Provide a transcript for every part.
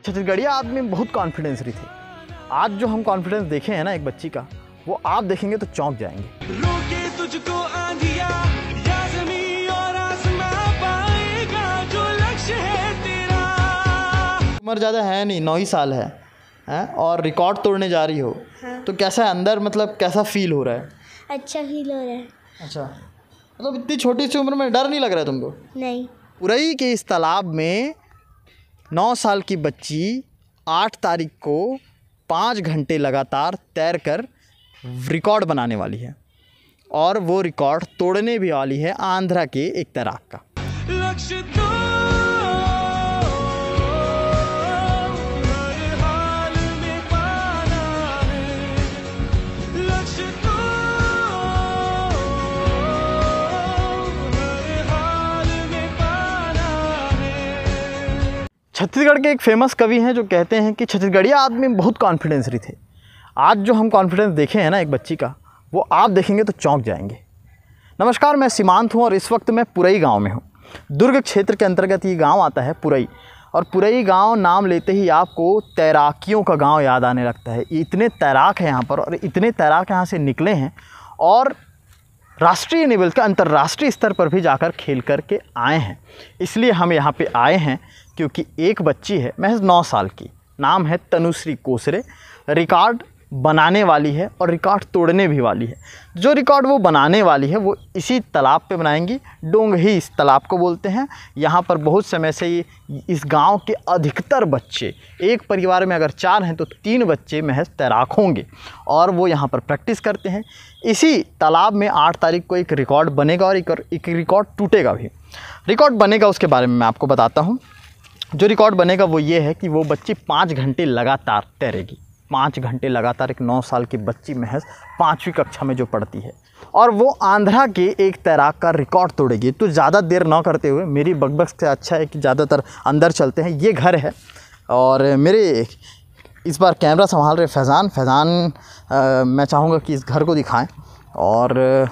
छत्तीसगढ़िया आदमी में बहुत कॉन्फिडेंस रही थी। आज जो हम कॉन्फिडेंस देखे हैं ना एक बच्ची का, वो आप देखेंगे तो चौंक जाएंगे। रोके तुझको आंधिया या ज़मीं और आसमां पाएगा जो लक्ष्य है तेरा। उम्र ज़्यादा है नहीं, 9 ही साल है और रिकॉर्ड तोड़ने जा रही हो। हाँ। तो कैसा है अंदर, मतलब कैसा फील हो रहा है? अच्छा फील हो रहा है। अच्छा, मतलब इतनी छोटी सी उम्र में डर नहीं लग रहा है तुमको? नहीं। पुरई के इस तालाब में 9 साल की बच्ची 8 तारीख को 5 घंटे लगातार तैरकर रिकॉर्ड बनाने वाली है और वो रिकॉर्ड तोड़ने भी वाली है आंध्रा के एक तैराक का। लक्ष्य तो हर हाल में पाना है, लक्ष्य तो हर हाल में पाना है। छत्तीसगढ़ के एक फेमस कवि हैं जो कहते हैं कि छत्तीसगढ़िया आदमी में बहुत कॉन्फिडेंस रही थे। आज जो हम कॉन्फिडेंस देखे हैं ना एक बच्ची का, वो आप देखेंगे तो चौंक जाएंगे। नमस्कार, मैं सीमांत हूँ और इस वक्त मैं पुरई गांव में हूँ। दुर्ग क्षेत्र के अंतर्गत ये गांव आता है पुरई, और पुरई गांव नाम लेते ही आपको तैराकियों का गांव याद आने लगता है। इतने तैराक हैं यहाँ पर और इतने तैराक यहाँ से निकले हैं और राष्ट्रीय लेवल के अंतर्राष्ट्रीय स्तर पर भी जाकर खेल कर के आए हैं। इसलिए हम यहाँ पे आए हैं क्योंकि एक बच्ची है महज 9 साल की, नाम है तनुश्री कोसरे। रिकॉर्ड बनाने वाली है और रिकॉर्ड तोड़ने भी वाली है। जो रिकॉर्ड वो बनाने वाली है वो इसी तालाब पे बनाएंगी। डोंगही इस तालाब को बोलते हैं। यहाँ पर बहुत समय से इस गांव के अधिकतर बच्चे, एक परिवार में अगर 4 हैं तो 3 बच्चे महज तैराक होंगे और वो यहाँ पर प्रैक्टिस करते हैं। इसी तालाब में 8 तारीख को एक रिकॉर्ड बनेगा और एक रिकॉर्ड टूटेगा भी। रिकॉर्ड बनेगा उसके बारे में मैं आपको बताता हूँ। जो रिकॉर्ड बनेगा वो ये है कि वो बच्ची 5 घंटे लगातार तैरेगी। 5 घंटे लगातार एक 9 साल की बच्ची महज 5वीं कक्षा में जो पढ़ती है, और वो आंध्रा के एक तैराक का रिकॉर्ड तोड़ेगी। तो ज़्यादा देर ना करते हुए, मेरी बकबक से अच्छा है कि ज़्यादातर अंदर चलते हैं। ये घर है और मेरे इस बार कैमरा संभाल रहे फैज़ान मैं चाहूँगा कि इस घर को दिखाएं। और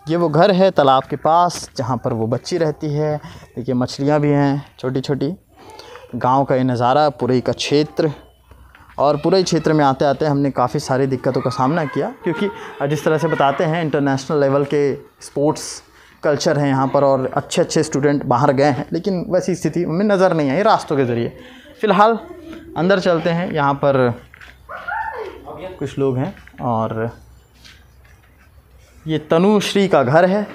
ये वो घर है तालाब के पास जहाँ पर वो बच्ची रहती है। देखिए मछलियाँ भी हैं छोटी छोटी। गांव का ये नज़ारा, पुरई का क्षेत्र। और पुरई क्षेत्र में आते आते हमने काफ़ी सारी दिक्कतों का सामना किया, क्योंकि जिस तरह से बताते हैं इंटरनेशनल लेवल के स्पोर्ट्स कल्चर है यहाँ पर और अच्छे अच्छे स्टूडेंट बाहर गए हैं, लेकिन वैसी स्थिति में नज़र नहीं आई रास्तों के ज़रिए। फ़िलहाल अंदर चलते हैं। यहाँ पर कुछ लोग हैं और ये तनुश्री का घर है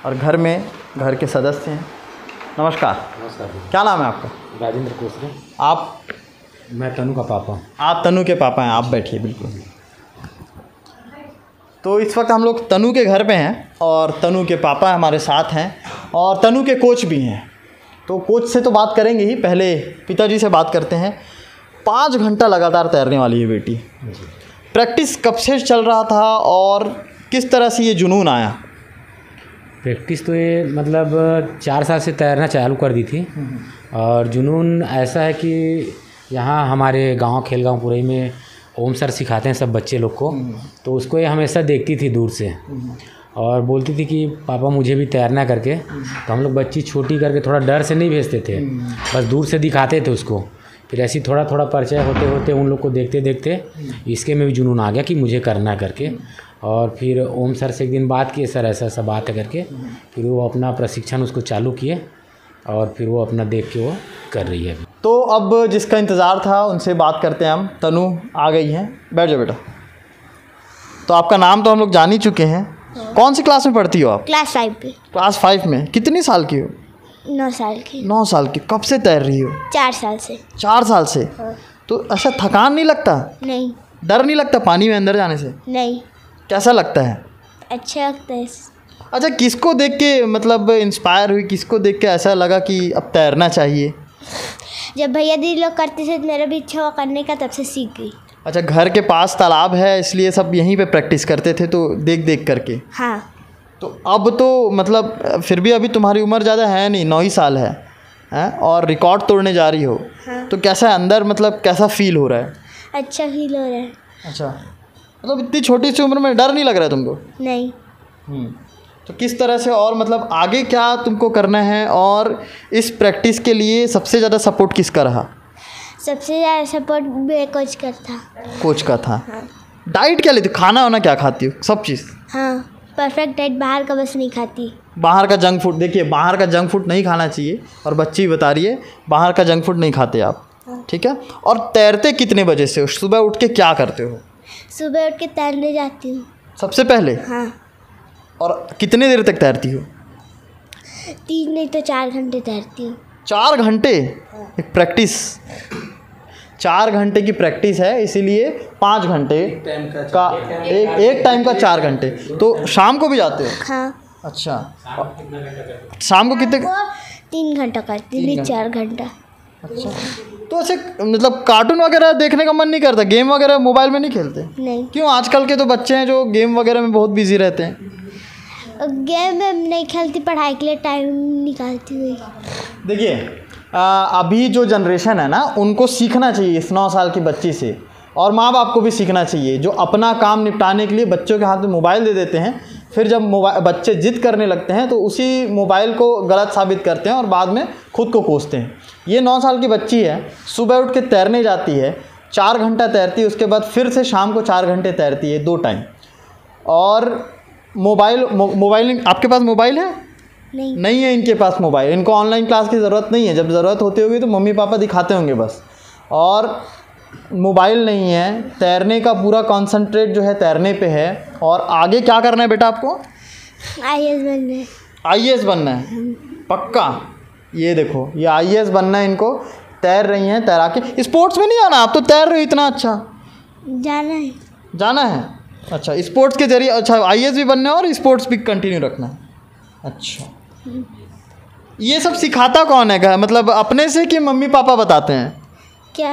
और घर में घर के सदस्य हैं। नमस्कार। नमस्कार। क्या नाम है आपका? राजेंद्र कोसरे। आप? मैं तनु का पापा हूँ। आप तनु के पापा हैं, आप बैठिए बिल्कुल। तो इस वक्त हम लोग तनु के घर पे हैं और तनु के पापा हमारे साथ हैं और तनु के कोच भी हैं। तो कोच से तो बात करेंगे ही, पहले पिताजी से बात करते हैं। 5 घंटा लगातार तैरने वाली है बेटी। प्रैक्टिस कब से चल रहा था और किस तरह से ये जुनून आया? प्रैक्टिस तो ये मतलब 4 साल से तैरना चालू कर दी थी, और जुनून ऐसा है कि यहाँ हमारे गांव खेलगांव पुरई में ओम सर सिखाते हैं सब बच्चे लोग को। तो उसको ये हमेशा देखती थी दूर से और बोलती थी कि पापा मुझे भी तैरना करके। तो हम लोग बच्ची छोटी करके थोड़ा डर से नहीं भेजते थे, बस दूर से दिखाते थे उसको। फिर ऐसे ही थोड़ा थोड़ा परिचय होते होते उन लोग को देखते देखते इसके में भी जुनून आ गया कि मुझे करना करके। और फिर ओम सर से एक दिन बात किए, सर ऐसा ऐसा बात है करके। फिर वो अपना प्रशिक्षण उसको चालू किए और फिर वो अपना देख के वो कर रही है। तो अब जिसका इंतज़ार था उनसे बात करते हैं हम। तनु आ गई हैं, बैठ जाओ बेटा। तो आपका नाम तो हम लोग जान ही चुके हैं। कौन सी क्लास में पढ़ती हो आप? क्लास 5 पे। क्लास 5 में। कितनी साल की हो? 9 साल की। 9 साल की। कब से तैर रही हो? 4 साल से। 4 साल से। हाँ। तो अच्छा थकान नहीं लगता? नहीं। डर नहीं लगता पानी में अंदर जाने से? नहीं। कैसा लगता है? अच्छा लगता है। अच्छा, किसको देख के मतलब इंस्पायर हुई, किसको देख के ऐसा लगा कि अब तैरना चाहिए? जब भैया दीदी लोग करते थे तो मेरा भी इच्छा हुआ करने का, तब से सीख गई। अच्छा, घर के पास तालाब है इसलिए सब यहीं पे प्रैक्टिस करते थे, तो देख देख करके। हाँ। तो अब तो मतलब फिर भी अभी तुम्हारी उम्र ज़्यादा है नहीं, 9 ही साल है और रिकॉर्ड तोड़ने जा रही हो। हाँ। तो कैसा है अंदर, मतलब कैसा फील हो रहा है? अच्छा फील हो रहा है। अच्छा, मतलब इतनी छोटी सी उम्र में डर नहीं लग रहा है तुमको? नहीं। तो किस तरह से और मतलब आगे क्या तुमको करना है और इस प्रैक्टिस के लिए सबसे ज़्यादा सपोर्ट किसका रहा? सबसे ज़्यादा सपोर्ट मेरे कोच का था। कोच का था। डाइट क्या लेती हो? खाना वाना क्या खाती हो? सब चीज़? हाँ, परफेक्ट डाइट, बाहर का बस नहीं खाती। बाहर का जंक फूड, देखिए बाहर का जंक फूड नहीं खाना चाहिए, और बच्ची बता रही है बाहर का जंक फूड नहीं खाते आप, ठीक है। और तैरते कितने बजे से हो? सुबह उठ के क्या करते हो? सुबह उठ के तैरने जाती हूँ। सबसे पहले? हाँ। और कितने देर तक तैरती हो? 3 नहीं तो 4 घंटे तैरती हूँ। 4 घंटे? एक प्रैक्टिस, 4 घंटे की प्रैक्टिस है, इसीलिए 5 घंटे का एक टाइम का 4 घंटे। तो शाम को भी जाते हो? हाँ। अच्छा, शाम को कितने? 3 घंटा करती हूँ, नहीं 4 घंटा। अच्छा, तो ऐसे मतलब कार्टून वगैरह देखने का मन नहीं करता? गेम वगैरह मोबाइल में नहीं खेलते? नहीं। क्यों? आजकल के तो बच्चे हैं जो गेम वगैरह में बहुत बिजी रहते हैं। गेम में नहीं खेलती, पढ़ाई के लिए टाइम निकालती हुई। देखिए अभी जो जनरेशन है ना, उनको सीखना चाहिए इस 9 साल की बच्ची से, और माँ बाप को भी सीखना चाहिए, जो अपना काम निपटाने के लिए बच्चों के हाथ में मोबाइल दे देते हैं, फिर जब बच्चे जिद करने लगते हैं तो उसी मोबाइल को गलत साबित करते हैं और बाद में खुद को कोसते हैं। ये 9 साल की बच्ची है, सुबह उठ के तैरने जाती है, 4 घंटा तैरती है, उसके बाद फिर से शाम को 4 घंटे तैरती है, 2 टाइम। और मोबाइल आपके पास मोबाइल है? नहीं है इनके पास मोबाइल। इनको ऑनलाइन क्लास की ज़रूरत नहीं है, जब ज़रूरत होती होगी तो मम्मी पापा दिखाते होंगे बस। और मोबाइल नहीं है, तैरने का पूरा कंसंट्रेट जो है तैरने पे है। और आगे क्या करना है बेटा आपको? IAS बनना है। IAS बनना है पक्का? ये देखो, ये IAS बनना है इनको। तैर रही हैं, तैरा के। स्पोर्ट्स में नहीं आना? आप तो तैर रहे हो इतना अच्छा। जाना है। अच्छा, स्पोर्ट्स के जरिए। अच्छा, IAS भी बनना है और स्पोर्ट्स भी कंटिन्यू रखना है। अच्छा, ये सब सिखाता कौन है? मतलब अपने से कि मम्मी पापा बताते हैं? क्या?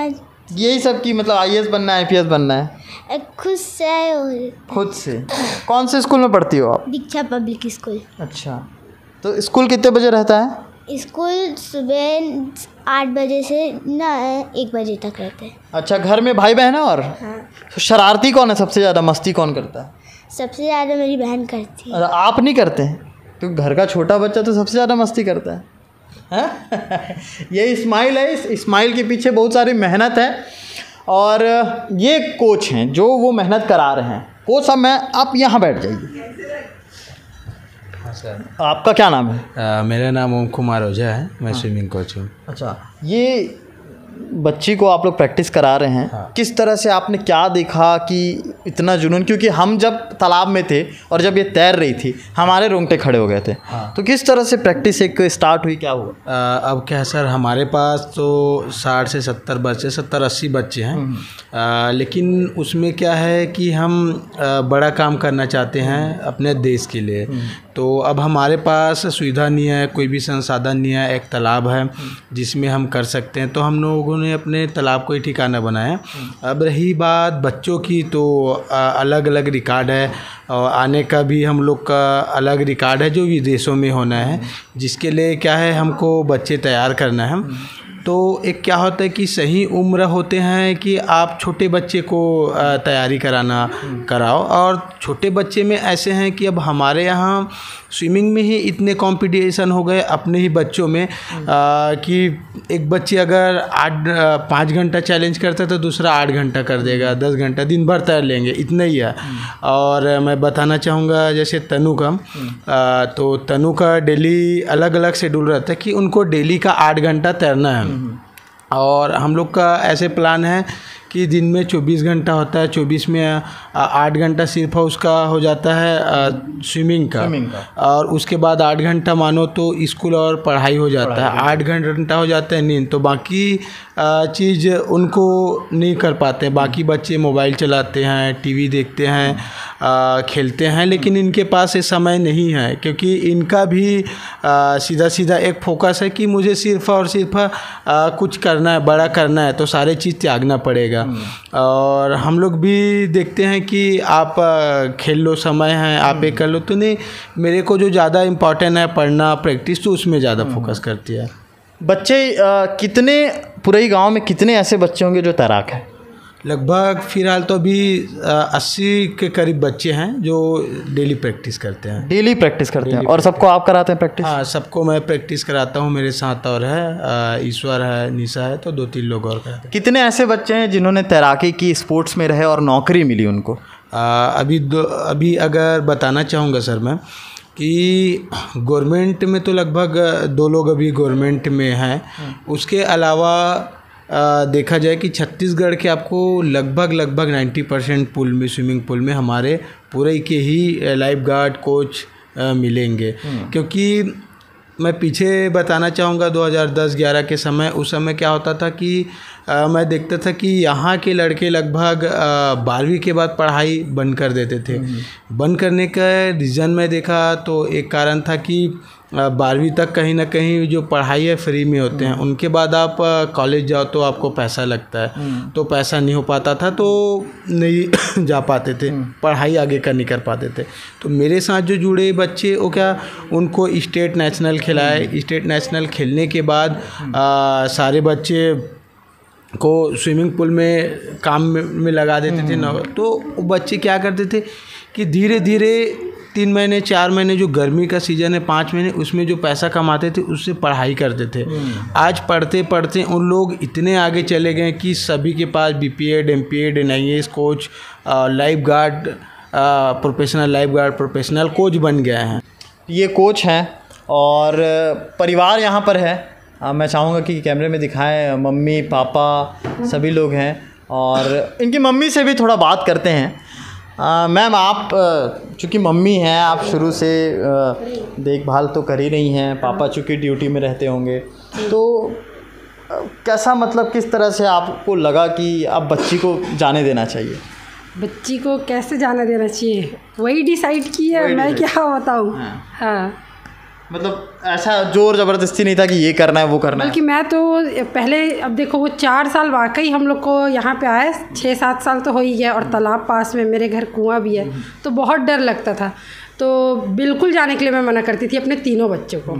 यही सब की मतलब IAS बनना है, IPS बनना है? खुद से। खुद से। कौन से स्कूल में पढ़ती हो आप? दीक्षा पब्लिक स्कूल। अच्छा, तो स्कूल कितने बजे रहता है? स्कूल सुबह 8 बजे से 1 बजे तक रहते हैं। अच्छा, घर में भाई बहन है? और हाँ। तो शरारती कौन है सबसे ज़्यादा? मस्ती कौन करता है? सबसे ज़्यादा मेरी बहन करती है। अरे आप नहीं करते हैं? तो घर का छोटा बच्चा तो सबसे ज़्यादा मस्ती करता है। ये इस्माइल है, इस इस्माइल के पीछे बहुत सारी मेहनत है, और ये कोच हैं जो वो मेहनत करा रहे हैं। कोच साहब, आप यहाँ बैठ जाइए। हाँ सर। आपका क्या नाम है? मेरा नाम ओम कुमार ओझा है, मैं स्विमिंग कोच हूँ। अच्छा, ये बच्ची को आप लोग प्रैक्टिस करा रहे हैं। हाँ। किस तरह से आपने क्या देखा कि इतना जुनून? क्योंकि हम जब तालाब में थे और जब ये तैर रही थी, हमारे रोंगटे खड़े हो गए थे। हाँ। तो किस तरह से प्रैक्टिस एक स्टार्ट हुई, क्या हुआ? अब क्या है सर, हमारे पास तो 60 से 70 बच्चे, 70-80 बच्चे हैं। लेकिन उसमें क्या है कि हम बड़ा काम करना चाहते हैं अपने देश के लिए। तो अब हमारे पास सुविधा नहीं है, कोई भी संसाधन नहीं है। एक तालाब है जिसमें हम कर सकते हैं, तो हम लोगों ने अपने तालाब को ही ठिकाना बनाया। अब रही बात बच्चों की, तो अलग अलग रिकॉर्ड है, और आने का भी हम लोग का अलग रिकॉर्ड है जो विदेशों में होना है, जिसके लिए क्या है हमको बच्चे तैयार करना है। तो एक क्या होता है कि सही उम्र होते हैं कि आप छोटे बच्चे को तैयारी कराओ, और छोटे बच्चे में ऐसे हैं कि अब हमारे यहाँ स्विमिंग में ही इतने कंपटीशन हो गए अपने ही बच्चों में कि एक बच्चे अगर 5 घंटा चैलेंज करता है तो दूसरा 8 घंटा कर देगा, 10 घंटा, दिन भर तैर लेंगे, इतना ही है। और मैं बताना चाहूँगा जैसे तनु का, तो तनु का डेली अलग अलग शेड्यूल रहता है कि उनको डेली का 8 घंटा तैरना है। और हम लोग का ऐसे प्लान है कि दिन में 24 घंटा होता है, 24 में 8 घंटा सिर्फ उसका हो जाता है स्विमिंग का, और उसके बाद 8 घंटा मानो तो स्कूल और पढ़ाई हो जाता है, 8 घंटा हो जाता है नींद। तो बाकी चीज़ उनको नहीं कर पाते हैं। बाकी बच्चे मोबाइल चलाते हैं, टीवी देखते हैं, खेलते हैं, लेकिन इनके पास ये समय नहीं है, क्योंकि इनका भी सीधा सीधा एक फोकस है कि मुझे सिर्फ और सिर्फ कुछ करना है, बड़ा करना है, तो सारे चीज़ त्यागना पड़ेगा। और हम लोग भी देखते हैं कि आप खेल लो, समय है, आप ये कर लो, तो नहीं, मेरे को जो ज़्यादा इम्पोर्टेंट है पढ़ना, प्रैक्टिस, तो उसमें ज़्यादा फोकस करती है। बच्चे कितने, पूरे गांव में कितने ऐसे बच्चे होंगे जो तैराक हैं? लगभग फ़िलहाल तो अभी 80 के करीब बच्चे हैं जो डेली प्रैक्टिस करते हैं। डेली प्रैक्टिस करते हैं और सबको आप कराते हैं प्रैक्टिस? हाँ, सबको मैं प्रैक्टिस कराता हूँ। मेरे साथ और है ईश्वर है, निशा है, तो 2-3 लोग और कराते हैं। कितने ऐसे बच्चे हैं जिन्होंने तैराकी की, स्पोर्ट्स में रहे और नौकरी मिली उनको? अभी अगर बताना चाहूँगा सर मैं कि गवर्नमेंट में तो लगभग 2 लोग अभी गवर्नमेंट में हैं। उसके अलावा देखा जाए कि छत्तीसगढ़ के आपको लगभग 90% पूल में, स्विमिंग पूल में हमारे पूरे के ही लाइफ गार्ड कोच मिलेंगे। क्योंकि मैं पीछे बताना चाहूँगा 2010-11 के समय, उस समय क्या होता था कि मैं देखता था कि यहाँ के लड़के लगभग 12वीं के बाद पढ़ाई बंद कर देते थे। बंद करने का रीज़न मैं देखा तो एक कारण था कि 12वीं तक कहीं ना कहीं जो पढ़ाई है फ्री में होते हैं, उनके बाद आप कॉलेज जाओ तो आपको पैसा लगता है, तो पैसा नहीं हो पाता था तो नहीं जा पाते थे, पढ़ाई आगे का नहीं कर पाते थे। तो मेरे साथ जो जुड़े बच्चे वो क्या, उनको स्टेट नेशनल खिलाए। स्टेट नेशनल खेलने के बाद सारे बच्चे को स्विमिंग पूल में काम में लगा देते थे ना। तो वो बच्चे क्या करते थे कि धीरे धीरे 3 महीने 4 महीने जो गर्मी का सीज़न है 5 महीने, उसमें जो पैसा कमाते थे उससे पढ़ाई करते थे। आज पढ़ते पढ़ते उन लोग इतने आगे चले गए कि सभी के पास BPEd, MPEd, NIS coach, life guard, professional life guard, professional coach बन गए हैं। ये कोच हैं और परिवार यहाँ पर है। मैं चाहूँगा कि कैमरे में दिखाएं, मम्मी पापा सभी लोग हैं और इनकी मम्मी से भी थोड़ा बात करते हैं। मैम, आप चूँकि मम्मी हैं, आप शुरू से देखभाल तो कर ही रही हैं, पापा चूँकि ड्यूटी में रहते होंगे, तो कैसा, मतलब किस तरह से आपको लगा कि अब बच्ची को जाने देना चाहिए? बच्ची को कैसे जाने देना चाहिए वही डिसाइड की है, मैं क्या बताऊँ। हाँ, मतलब ऐसा जोर ज़बरदस्ती नहीं था कि ये करना है वो करना है? बल्कि मैं तो पहले, अब देखो वो 4 साल वाकई हम लोग को यहाँ पे आए, 6-7 साल तो हो ही गया, और तालाब पास में, मेरे घर कुआं भी है, तो बहुत डर लगता था। तो बिल्कुल जाने के लिए मैं मना करती थी अपने तीनों बच्चों को।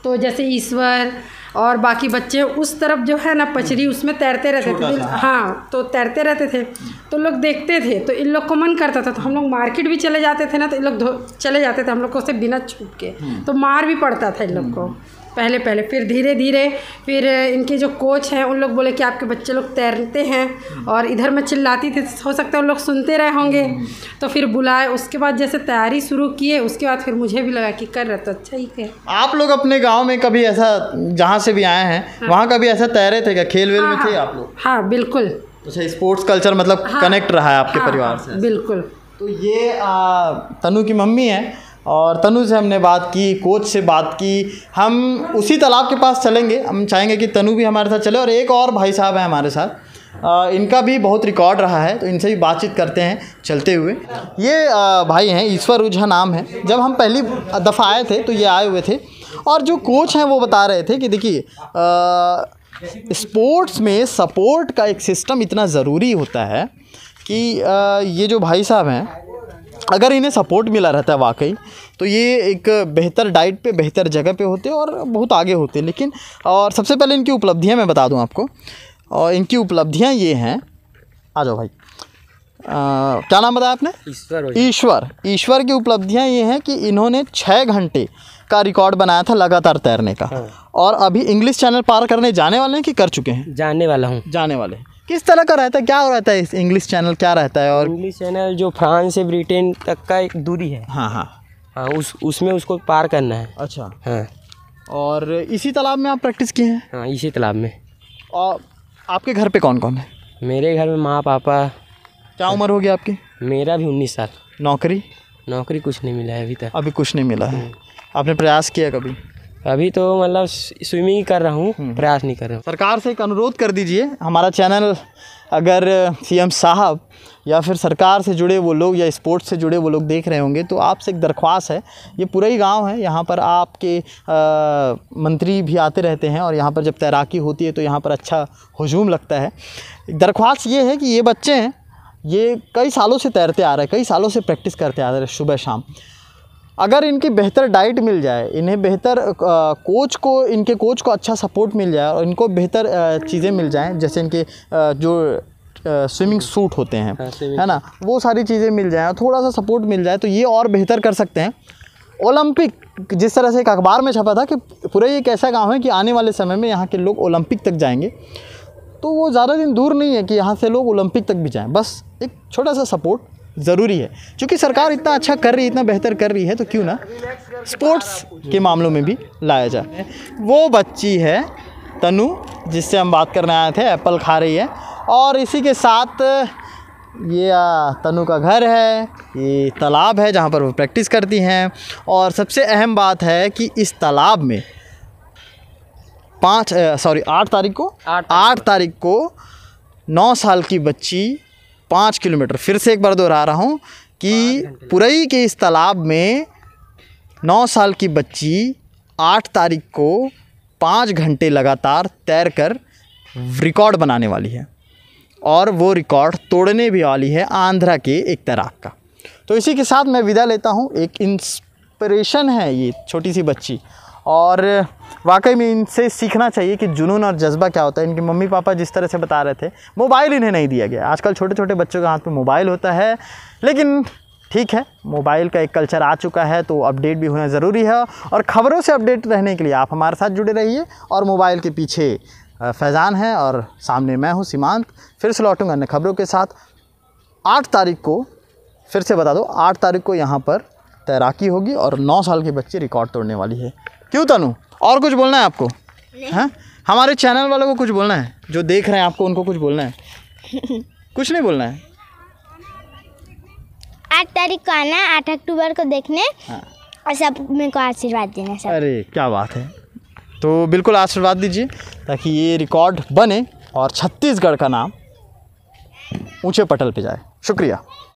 तो जैसे ईश्वर और बाकी बच्चे उस तरफ जो है ना पचरी, उसमें तैरते रहते थे। हाँ, तो तैरते रहते थे तो लोग देखते थे, तो इन लोग को मन करता था, तो हम लोग मार्केट भी चले जाते थे ना, तो इन लोग चले जाते थे हम लोग को से बिना छूट के, तो मार भी पड़ता था इन लोग को पहले। फिर धीरे धीरे फिर इनके जो कोच हैं उन लोग बोले कि आपके बच्चे लोग तैरते हैं, और इधर मैं चिल्लाती थी, हो सकता है उन लोग सुनते रहे होंगे, तो फिर बुलाए। उसके बाद जैसे तैयारी शुरू किए, उसके बाद फिर मुझे भी लगा कि कर रहे तो अच्छा ही है। आप लोग अपने गांव में कभी ऐसा, जहाँ से भी आए हैं वहाँ कभी ऐसा तैरे थे क्या? खेल वेल में थे आप लोग? हाँ बिल्कुल। अच्छा, स्पोर्ट्स कल्चर मतलब कनेक्ट रहा है आपके परिवार से? बिल्कुल। तो ये तनु की मम्मी है और तनु से हमने बात की, कोच से बात की। हम उसी तालाब के पास चलेंगे, हम चाहेंगे कि तनु भी हमारे साथ चले, और एक और भाई साहब हैं हमारे साथ, इनका भी बहुत रिकॉर्ड रहा है, तो इनसे भी बातचीत करते हैं चलते हुए। ये भाई हैं, ईश्वर ओझा नाम है। जब हम पहली दफ़ा आए थे तो ये आए हुए थे, और जो कोच हैं वो बता रहे थे कि देखिए स्पोर्ट्स में सपोर्ट का एक सिस्टम इतना ज़रूरी होता है कि ये जो भाई साहब हैं, अगर इन्हें सपोर्ट मिला रहता है वाकई, तो ये एक बेहतर डाइट पे, बेहतर जगह पे होते और बहुत आगे होते। लेकिन और सबसे पहले इनकी उपलब्धियां मैं बता दूं आपको, और इनकी उपलब्धियां ये हैं। आ जाओ भाई, क्या नाम बताया आपने? ईश्वर की उपलब्धियां ये हैं कि इन्होंने 6 घंटे का रिकॉर्ड बनाया था लगातार तैरने का। और अभी इंग्लिश चैनल पार करने जाने वाले हैं कि कर चुके हैं? जाने वाला हूँ। जाने वाले हैं। किस तरह का रहता है, क्या रहता है इस इंग्लिश चैनल, क्या रहता है? और इंग्लिश चैनल जो फ्रांस से ब्रिटेन तक का एक दूरी है। हाँ, उसमें उसको पार करना है। अच्छा। हाँ। और इसी तालाब में आप प्रैक्टिस किए हैं? हाँ, इसी तालाब में। और आपके घर पे कौन कौन है? मेरे घर में माँ पापा। क्या उम्र हो गई आपकी? मेरा भी 19 साल। नौकरी कुछ नहीं मिला है अभी तक। अभी कुछ नहीं मिला है। आपने प्रयास किया कभी? अभी तो मतलब स्विमिंग कर रहा हूँ, प्रयास नहीं कर रहा हूँ। सरकार से एक अनुरोध कर दीजिए, हमारा चैनल अगर CM साहब या फिर सरकार से जुड़े वो लोग या स्पोर्ट्स से जुड़े वो लोग देख रहे होंगे, तो आपसे एक दरख्वास्त है। ये पूरा ही गांव है, यहाँ पर आपके मंत्री भी आते रहते हैं, और यहाँ पर जब तैराकी होती है तो यहाँ पर अच्छा हुजूम लगता है। दरख्वास्त ये है कि ये बच्चे हैं, ये कई सालों से तैरते आ रहे हैं, कई सालों से प्रैक्टिस करते आ रहे हैं सुबह शाम। अगर इनकी बेहतर डाइट मिल जाए, इन्हें बेहतर इनके कोच को अच्छा सपोर्ट मिल जाए, और इनको बेहतर चीज़ें मिल जाएं, जैसे इनके जो स्विमिंग सूट होते हैं, swimming है ना, वो सारी चीज़ें मिल जाएँ, थोड़ा सा सपोर्ट मिल जाए तो ये और बेहतर कर सकते हैं। ओलंपिक, जिस तरह से एक अखबार में छपा था कि पूरा एक ऐसा गांव है कि आने वाले समय में यहाँ के लोग ओलंपिक तक जाएंगे, तो वो ज़्यादा दिन दूर नहीं है कि यहाँ से लोग ओलंपिक तक भी जाएं। बस एक छोटा सा सपोर्ट ज़रूरी है, क्योंकि सरकार इतना अच्छा कर रही है, इतना बेहतर कर रही है, तो क्यों ना स्पोर्ट्स के मामलों में भी लाया जाए। वो बच्ची है तनु जिससे हम बात करने आए थे, एप्पल खा रही है, और इसी के साथ ये तनु का घर है, ये तालाब है जहाँ पर वो प्रैक्टिस करती हैं। और सबसे अहम बात है कि इस तालाब में 8 तारीख को 9 साल की बच्ची 5 किलोमीटर, फिर से एक बार दोहरा रहा हूँ कि पुरई के इस तालाब में 9 साल की बच्ची 8 तारीख को 5 घंटे लगातार तैरकर रिकॉर्ड बनाने वाली है, और वो रिकॉर्ड तोड़ने भी वाली है आंध्रा के एक तैराक का। तो इसी के साथ मैं विदा लेता हूँ। एक इंस्पिरेशन है ये छोटी सी बच्ची, और वाकई में इनसे सीखना चाहिए कि जुनून और जज्बा क्या होता है। इनके मम्मी पापा जिस तरह से बता रहे थे, मोबाइल इन्हें नहीं दिया गया। आजकल छोटे छोटे बच्चों के हाथ में मोबाइल होता है, लेकिन ठीक है, मोबाइल का एक कल्चर आ चुका है, तो अपडेट भी होना ज़रूरी है। और ख़बरों से अपडेट रहने के लिए आप हमारे साथ जुड़े रहिए। और मोबाइल के पीछे फैज़ान है और सामने मैं हूँ सीमांत। फिर से लौटूंगा अन्य खबरों के साथ। 8 तारीख को, फिर से बता दो, 8 तारीख को यहाँ पर तैराकी होगी और 9 साल की बच्ची रिकॉर्ड तोड़ने वाली है। क्यों तनु, और कुछ बोलना है आपको? हैं, हमारे चैनल वालों को कुछ बोलना है, जो देख रहे हैं आपको, उनको कुछ बोलना है? कुछ नहीं बोलना है? 8 तारीख को आना है, 8 अक्टूबर को देखने। हाँ। और सब मेरे को आशीर्वाद देना सब। अरे क्या बात है, तो बिल्कुल आशीर्वाद दीजिए ताकि ये रिकॉर्ड बने और छत्तीसगढ़ का नाम ऊंचे पटल पे जाए। शुक्रिया।